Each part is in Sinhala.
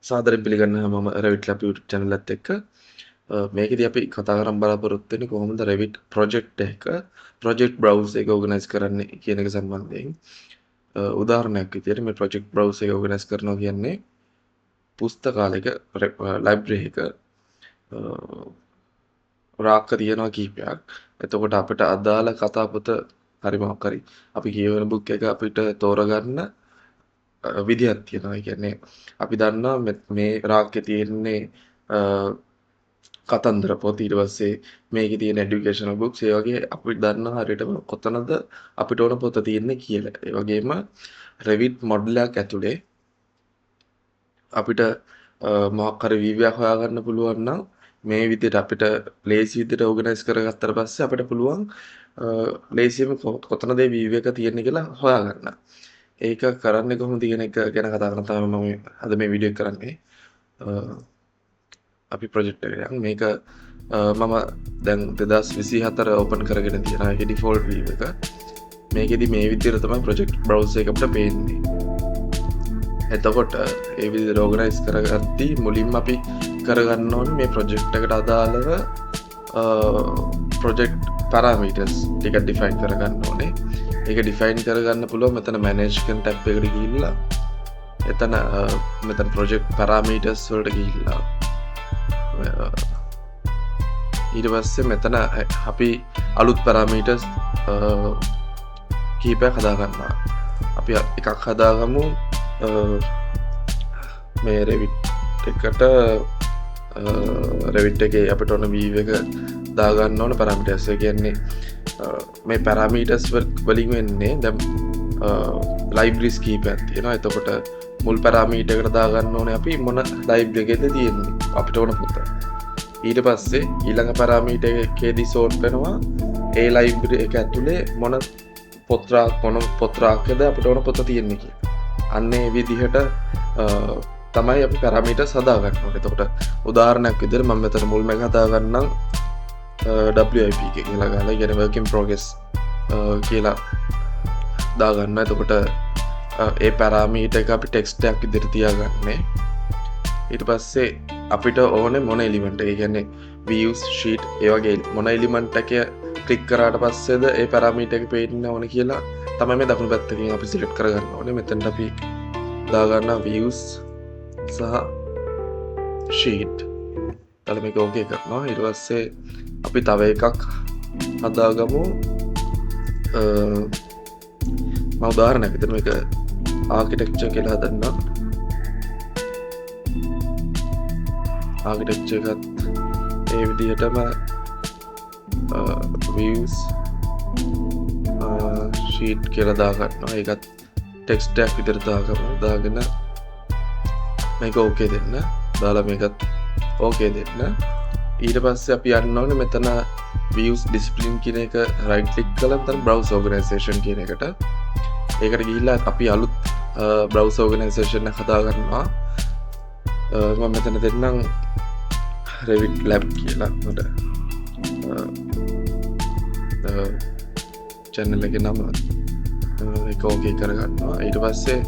සාදරයෙන් පිළිගන්නවා මම Revit Lab YouTube channel එකත් එක්ක. මේකෙදී අපි කතා කරන් බලාපොරොත්තු වෙන්නේ කොහොමද Revit project එක project browser එක organize කරන්නේ කියන එක සම්බන්ධයෙන්. උදාහරණයක් විදියට මේ project browser එක organize කරනවා කියන්නේ පුස්තකාලයක library එක රාක්ක තියෙනවා කීපයක්. එතකොට අපිට අදාළ කතා පොත හරි මොකක් හරි අපි කියවන book එක අපිට තෝරගන්න විදිහක් තියෙනවා. ඒ කියන්නේ අපි දන්නවා මේ රාක්කේ තියෙන්නේ කතන්දර පොත්, ඊට පස්සේ මේකේ තියෙන educational books, ඒ වගේ අපි දන්නවා හරියටම කොතනද අපිට ඕන පොත තියෙන්නේ කියලා. ඒ වගේම Revit model එකක් ඇතුලේ අපිට මොකක් හරි view එකක් හොයාගන්න පුළුවන් නම් මේ විදිහට අපිට lazy විදිහට organize කරගත්තට පස්සේ අපිට පුළුවන් lazyම කොතනද මේ view එක තියෙන්නේ කියලා හොයාගන්න. ඒක කරන්නේ කොහොමද කියන එක ගැන කතා කරන්න තමයි මම අද මේ වීඩියෝ එක කරන්නේ. අපි ප්‍රොජෙක්ට් එකට යමු. මේක මම දැන් 2024 ඕපන් කරගෙන තියෙනවා. ඒකේ ඩිෆෝල්ට් view එක. මේකෙදි මේ විදිහට තමයි ප්‍රොජෙක්ට් බ්‍රවුසර් එක අපිට පේන්නේ. එතකොට ඒ විදිහට ඕගනයිස් කරගද්දී මුලින්ම අපි කරගන්න ඕනේ මේ ප්‍රොජෙක්ට් එකට අදාළව ප්‍රොජෙක්ට් parameters ටික define කරගන්න ඕනේ. ඒක define කරගන්න පුළුවන් මෙතන management tab එකට ගිහිල්ලා මෙතන project parameters වලට ගිහිල්ලා ඊට පස්සේ මෙතන අපි අලුත් parameters කීපයක් හදාගන්නවා. අපි එකක් හදාගමු මේ Revit එකට Revit එකේ අපිට ඕන view එක දාගන්න ඕන parameters. ඒ කියන්නේ මේ parameters වලින් වෙන්නේ දැන් libraries කීපයක් තියෙනවා. එතකොට මුල් parameter එකට දාගන්න ඕනේ අපි මොන library එකේද තියෙන්නේ අපිට ඕන පොත. ඊට පස්සේ ඊළඟ parameter එකේදී sort කරනවා ඒ library එක ඇතුලේ මොන පොත් රාක්කද අපිට ඕන පොත තියෙන්නේ කියලා. අන්න ඒ විදිහට තමයි අපි parameters හදාගන්න ඕනේ. එතකොට උදාහරණයක් විදිහට මම මෙතන මුල්ම එක හදාගන්නම් WIP කියලා ගාලා ඉගෙන work in progress කියලා දාගන්න. එතකොට ඒ parameter එක අපි text එකක් විදිහට තියාගන්නේ. ඊට පස්සේ අපිට ඕනේ මොන element එක, ඒ කියන්නේ views sheet ඒ වගේ මොන element එක ක්ලික් කරාට පස්සේද ඒ parameter එක පේන්න ඕනේ කියලා තමයි මේ දකුණු පැත්තකින් අපි select කරගන්න ඕනේ. මෙතනට අපි දාගන්න views සහ sheet. ඊළඟ මේක ඕකේ කරනවා. ඊට පස්සේ අපි තව එකක් හදාගමු. මම උදාහරණයක් විදිහට මේක ආකිටෙක්චර් කියලා හදන්නම්. ආකිටෙක්චර් එකත් ඒ විදිහටම views sheet කියලා දාගන්නවා. ඒකත් text එකක් විදිහට දාගමු. දාගෙන මේක ඕකේ දෙන්න. දාලා මේකත් ඕකේ දෙන්න. ඊට පස්සේ අපි යන්න ඕනේ මෙතන views discipline කියන එක right click කරලා මෙතන browse organization කියන එකට. ඒකට ගිහිල්ලා අපි අලුත් browse organization එක හදාගන්නවා. මම මෙතන දෙන්නම් Revit Lab කියලා. මට channel එකේ නම ඒක ඕකේ කරගන්නවා. ඊට පස්සේ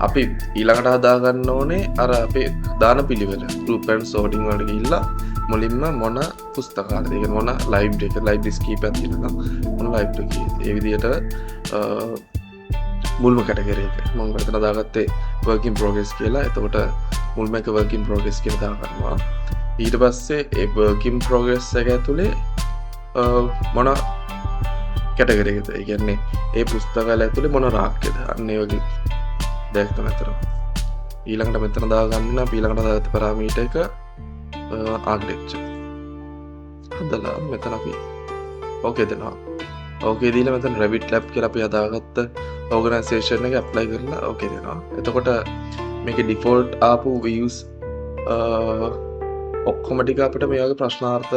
අපි ඊළඟට හදාගන්න ඕනේ අර අපේ දාන පිළිවෙල group and sorting වලට ගිහිල්ලා මුලින්ම මොන පුස්තකාලද, ඒ කියන්නේ මොන libraries කීපයක් තියෙනවා, මොන library කීයද, ඒ විදිහට මුල්ම category එක මම මෙතන දාගත්තේ work in progress කියලා. එතකොට මුල්ම එක work in progress කියලා දාගන්නවා. ඊට පස්සේ ඒ work in progress එක ඇතුලේ මොන category එකද, ඒ කියන්නේ ඒ පුස්තකාලය ඇතුලේ මොන රාක්කද, අන්න ඒ වගේ දෙයක් තමයි මෙතන. ඊළඟට මෙතන දාගන්න අපි ඊළඟට දාගත්ත parameter එක architecture හදලා මෙතන අපි ඕකේ දෙනවා. ඕකේ දීලා මෙතන Revit Lab කියලා අපි හදාගත්ත organization එක apply කරලා ඕකේ දෙනවා. එතකොට මේකේ default ආපු views ඔක්කොම ටික අපිට මේ වගේ ප්‍රශ්නාර්ථ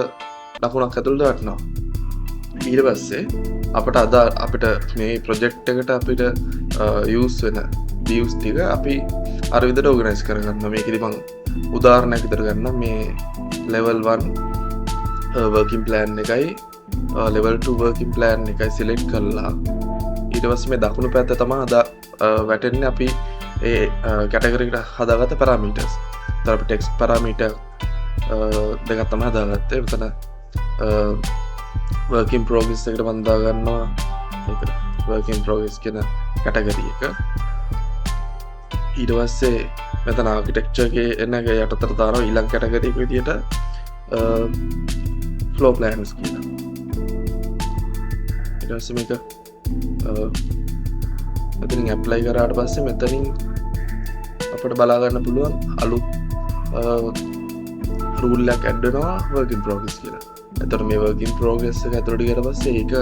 ලකුණක් ඇතුළට වටනවා. ඊට පස්සේ අපිට මේ project එකට අපිට use වෙන views ටික අපි අර විදිහට organize කරගන්න. මේකෙදි මම උදාහරණයක් විතර ගන්න. මේ level 1 working plan එකයි level 2 working plan එකයි select කරලා ඊට පස්සේ මේ දකුණු පැත්ත තමයි වැටෙන්නේ අපි ඒ category එකට හදාගත්ත parameters. තර අපි ටෙක්ස්ට් පැරාමීටර් දෙකක් තමයි හදාගත්තේ. මෙතන work in progress එකට මම දාගන්නවා ඒක work in progress කියන කැටගරි එක. ඊට පස්සේ මෙතන ආකිටෙක්චර් එකේ එන එක යටතට දානවා ඊළඟ කැටගරි එක විදියට floor plans කියලා. ඊට පස්සේ මේක මෙතනින් apply කරාට පස්සේ මෙතනින් අපිට බලා ගන්න පුළුවන් අලුත් rule එකක් add වෙනවා work in progress කියලා. එතකොට මේ work in progress එක ඇතුළට ගියට පස්සේ ඒක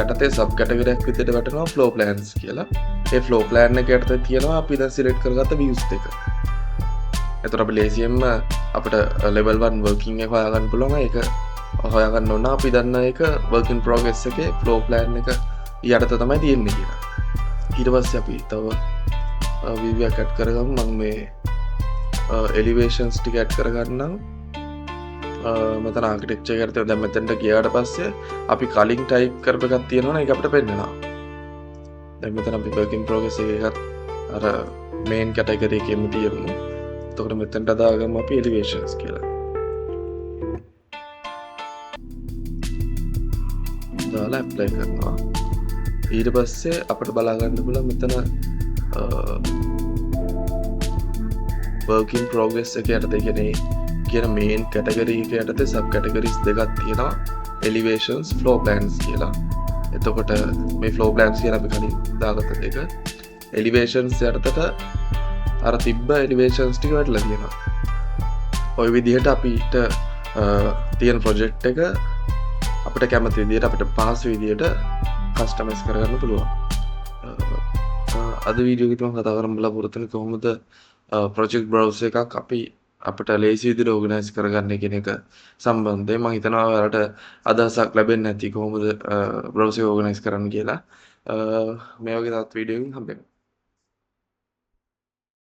යටතේ sub category එකක් විදිහට වැටෙනවා floor plans කියලා. ඒ floor plan එක යටතේ තියෙනවා අපි දැන් select කරගත්ත views දෙක. එතකොට අපි ලේසියෙන්ම අපිට level 1 working එක හොයාගන්න පුළුවන්. ඒක හොයාගන්න ඕන අපි දන්න එක work in progress එකේ floor plan එක යටතේ තමයි තියෙන්නේ කියලා. ඊට පස්සේ අපි තව view එකක් add කරගමු. මම මේ elevations ටික add කරගන්නම්. මෙතන ආකිටෙක්චර් එකට දැන් මෙතනට ගියාට පස්සේ අපි කලින් ටයිප් කරපු එකක් තියෙනවනේ ඒක අපිට පෙන්නනවා. දැන් මෙතන අපි work in progress එකත් අර main category එකෙම තියමු. එතකොට මෙතනට දාගමු අපි elevations කියලා. දාලා apply කරනවා. ඊට පස්සේ අපිට බලා ගන්න පුළුවන් මෙතන work in progress එක යටතේ කියන main category එක යටතේ sub categories දෙකක් තියෙනවා elevations floor plans කියලා. එතකොට මේ floor plans කියන අපි කලින් දාගත්ත දෙක elevations යටතට අර තිබ්බ elevations ටික වැටලා තියෙනවා. ওই විදිහට අපිට තියෙන project එක අපිට කැමති විදිහට අපිට පහසු විදිහට customize කරගන්න පුළුවන්. අද වීඩියෝ එකේ මම කතා කරන්න බලාපොරොත්තු වෙන්නේ කොහොමද project browser එකක් අපිට ලේසි විදිහට organize කරගන්න කියන එක සම්බන්ධයෙන්. මම හිතනවා ඔයාලට අදහසක් ලැබෙන්නේ නැති කොහොමද browser organize කරන්න කියලා. මේ වගේ තවත් වීඩියෝ එකකින් හම්බෙමු.